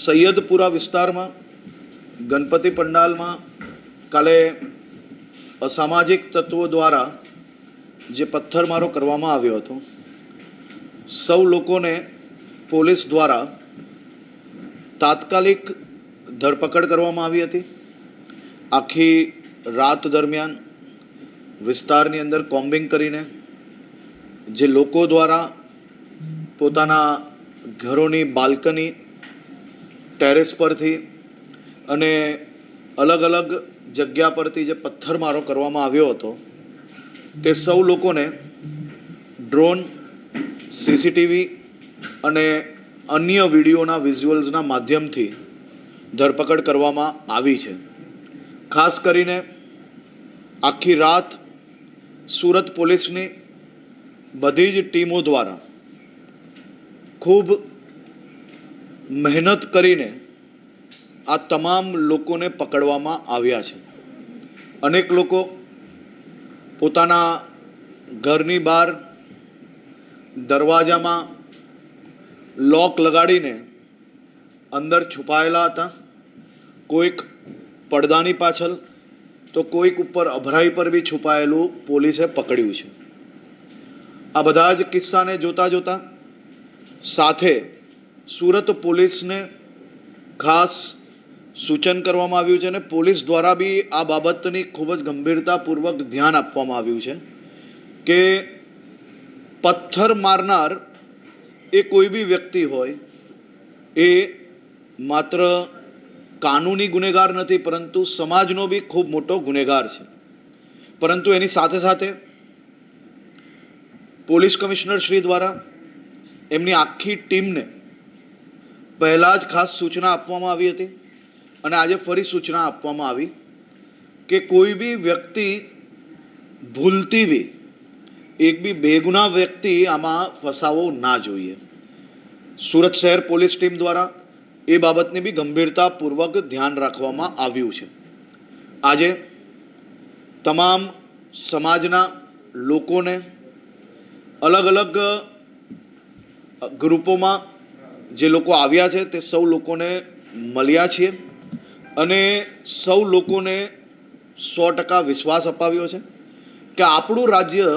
સૈયદપુરા વિસ્તારમાં ગણપતિ પંડાલમાં કાલે અસામાજિક તત્વો દ્વારા જે પથ્થરમારો કરવામાં આવ્યો હતો, સૌ લોકોને પોલીસ દ્વારા તાત્કાલિક ધરપકડ કરવામાં આવી હતી। આખી રાત દરમિયાન વિસ્તારની અંદર કોમ્બિંગ કરીને જે લોકો દ્વારા પોતાના ઘરોની બાલ્કની, ટેરેસ પરથી અને અલગ અલગ જગ્યા પરથી જે પથ્થરમારો કરવામાં આવ્યો હતો, તે સૌ લોકોને ડ્રોન, સીસીટીવી અને અન્ય વિડીયોના વિઝ્યુઅલ્સના માધ્યમથી ધરપકડ કરવામાં આવી છે। ખાસ કરીને આખી રાત સુરત પોલીસની બધી જ ટીમો દ્વારા ખૂબ મહેનત કરીને આ તમામ લોકોને પકડવામાં આવ્યા છે। અનેક લોકો પોતાના ઘરની બહાર દરવાજામાં લોક લગાડીને અંદર છુપાયેલા હતા, કોઈક પડદાની પાછળ તો કોઈક ઉપર અભરાઈ પર બી છુપાયેલું પોલીસે પકડ્યું છે। આ બધા જ કિસ્સાને જોતાં જોતાં સાથે સુરત પોલીસને ખાસ સૂચન કરવામાં આવ્યું છે અને પોલીસ દ્વારા બી આ બાબતની ખૂબ જ ગંભીરતાપૂર્વક ધ્યાન આપવામાં આવ્યું છે કે પથ્થર મારનાર એ કોઈ બી વ્યક્તિ હોય, એ માત્ર કાનૂની ગુનેગાર નથી પરંતુ સમાજનો બી ખૂબ મોટો ગુનેગાર છે। પરંતુ એની સાથે સાથે પોલીસ કમિશનર શ્રી દ્વારા એમની આખી ટીમને પહેલાં જ ખાસ સૂચના આપવામાં આવી હતી અને આજે ફરી સૂચના આપવામાં આવી કે કોઈ બી વ્યક્તિ ભૂલથી બી એક બી બેગુનાહ વ્યક્તિ આમાં ફસાવો ના જોઈએ। સુરત શહેર પોલીસ ટીમ દ્વારા એ બાબતની બી ગંભીરતાપૂર્વક ધ્યાન રાખવામાં આવ્યું છે। આજે તમામ સમાજના લોકોને અલગ અલગ ગ્રુપોમાં જે લોકો આવ્યા છે તે સૌ લોકોને મળ્યા છીએ અને સૌ લોકોને 100% વિશ્વાસ અપાવ્યો છે કે આપણું રાજ્ય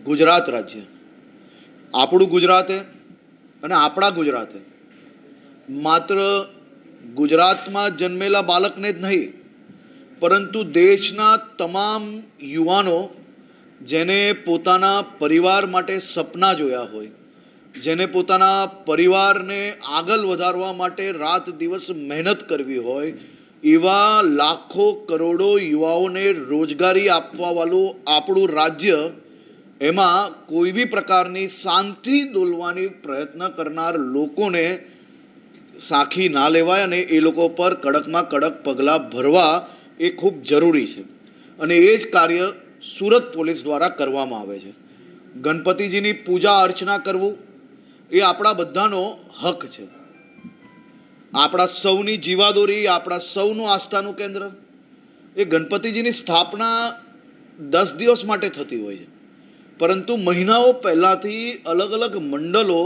ગુજરાત રાજ્ય, આપણું ગુજરાતે અને આપણા ગુજરાતે માત્ર ગુજરાતમાં જન્મેલા બાળકને જ નહીં પરંતુ દેશના તમામ યુવાનો જેને પોતાના પરિવાર માટે સપના જોયા હોય, જેને પોતાના પરિવારને આગળ વધારવા માટે રાત દિવસ મહેનત કરવી હોય, એવા લાખો કરોડો યુવાઓને રોજગારી આપવાવાળું આપણું રાજ્ય, એમાં કોઈ બી પ્રકારની શાંતિ દોલવાની પ્રયત્ન કરનાર લોકોને સાખી ના લેવાય અને એ લોકો પર કડકમાં કડક પગલાં ભરવા એ ખૂબ જરૂરી છે અને એ જ કાર્ય સુરત પોલીસ દ્વારા કરવામાં આવે છે। ગણપતિજીની પૂજા અર્ચના કરવું એ આપણા બધાનો હક છે। આપણા સૌની જીવાદોરી, આપણા સૌનું આસ્થાનું કેન્દ્ર એ ગણપતિજીની સ્થાપના 10 દિવસ માટે થતી હોય છે, પરંતુ મહિનાઓ પહેલાંથી અલગ અલગ મંડળો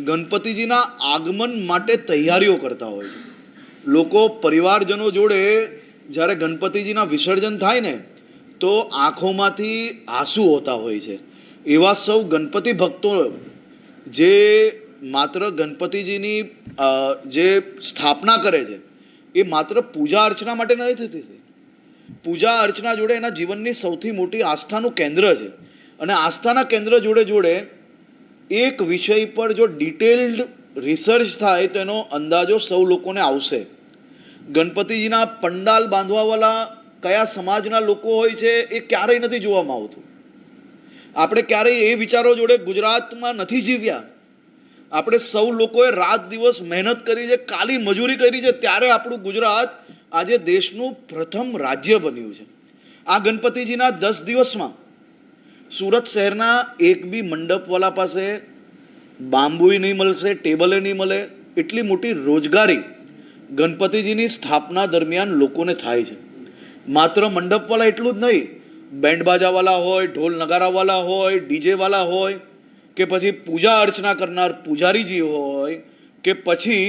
ગણપતિજીના આગમન માટે તૈયારીઓ કરતા હોય છે। લોકો પરિવારજનો જોડે જ્યારે ગણપતિજીના વિસર્જન થાય ને તો આંખોમાંથી આંસુ હોતા હોય છે। એવા સૌ ગણપતિ ભક્તો જે માત્ર ગણપતિજીની જે સ્થાપના કરે છે એ માત્ર પૂજા અર્ચના માટે નથી થતી, પૂજા અર્ચના જોડે એના જીવનની સૌથી મોટી આસ્થાનું કેન્દ્ર છે અને આસ્થાના કેન્દ્ર જોડે જોડે એક વિષય પર જો ડિટેલ્ડ રિસર્ચ થાય તો એનો અંદાજો સૌ લોકોને આવશે। ગણપતિજીના પંડાલ બાંધવાવાળા કયા સમાજના લોકો હોય છે એ ક્યારેય નથી જોવામાં આવતું। આપણે ક્યારેય એ વિચારો જોડે ગુજરાતમાં નથી જીવ્યા। આપણે સૌ લોકોએ રાત દિવસ મહેનત કરી છે, કાળી મજૂરી કરી છે, ત્યારે આપણું ગુજરાત આજે દેશનું પ્રથમ રાજ્ય બન્યું છે। આ ગણપતિજીના 10 દિવસમાં સુરત શહેરના એક બી મંડપવાળા પાસે બાંબુય નહીં મળશે, ટેબલે નહીં મળે, એટલી મોટી રોજગારી ગણપતિજીની સ્થાપના દરમિયાન લોકોને થાય છે। માત્ર મંડપવાળા એટલું જ નહીં, બેન્ડ બાજાવાળા હોય, ઢોલ નગારાવાળા હોય, ડીજેવાળા હોય કે પછી પૂજા અર્ચના કરનાર પૂજારીજી હોય કે પછી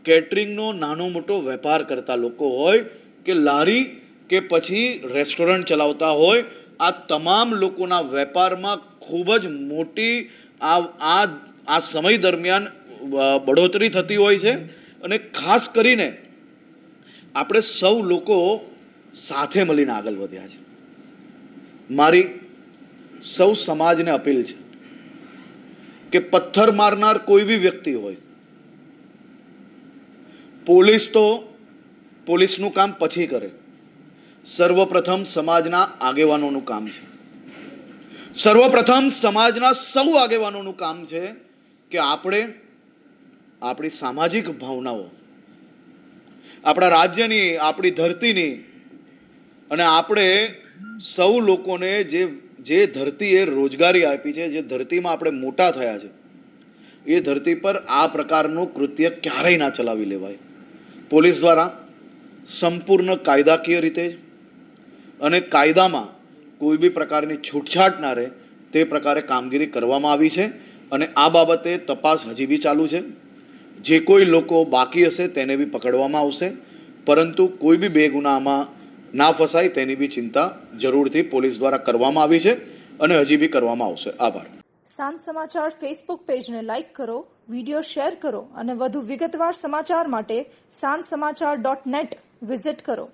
કેટરિંગનો નાનો મોટો વેપાર કરતા લોકો હોય કે લારી કે પછી રેસ્ટોરન્ટ ચલાવતા હોય, આ તમામ લોકોના વેપારમાં ખૂબ જ મોટી આ સમય દરમિયાન બઢોતરી થતી હોય છે. અને ખાસ કરીને આપણે સૌ લોકો સાથે મળીને આગળ વધ્યા છે. મારી સૌ સમાજને અપીલ છે કે પથ્થર મારનાર કોઈ બી વ્યક્તિ હોય, પોલીસનું કામ પછી કરે, સર્વપ્રથમ સમાજના આગેવાનોનું કામ છે. સર્વપ્રથમ સમાજના સૌ આગેવાનોનું કામ છે કે આપણે આપણી સામાજિક ભાવનાઓ, આપણા રાજ્યની, આપણી ધરતીની અને આપણે સૌ લોકોને જે ધરતીએ રોજગારી આપી છે, જે ધરતીમાં આપણે મોટા થયા છે, એ ધરતી પર આ પ્રકારનું કૃત્ય ક્યારેય ના ચલાવી લેવાય. પોલીસ દ્વારા સંપૂર્ણ કાયદાકીય રીતે અને કાયદામાં કોઈ બી પ્રકારની છૂટછાટ ના રહે તે પ્રકારે કામગીરી કરવામાં આવી છે. અને આ બાબતે તપાસ હજી બી ચાલુ છે. જે કોઈ લોકો બાકી હશે તેને બી પકડવામાં આવશે, પરંતુ કોઈ બી બેગુનાહમાં ના ફસાય તેની બી ચિંતા જરૂરથી પોલીસ દ્વારા કરવામાં આવી છે અને હજી બી કરવામાં આવશે. આભાર. સાંજ સમાચાર ફેસબુક પેજને લાઇક કરો, વિડીયો શેર કરો અને વધુ વિગતવાર સમાચાર માટે sanssamachar.net વિઝિટ કરો.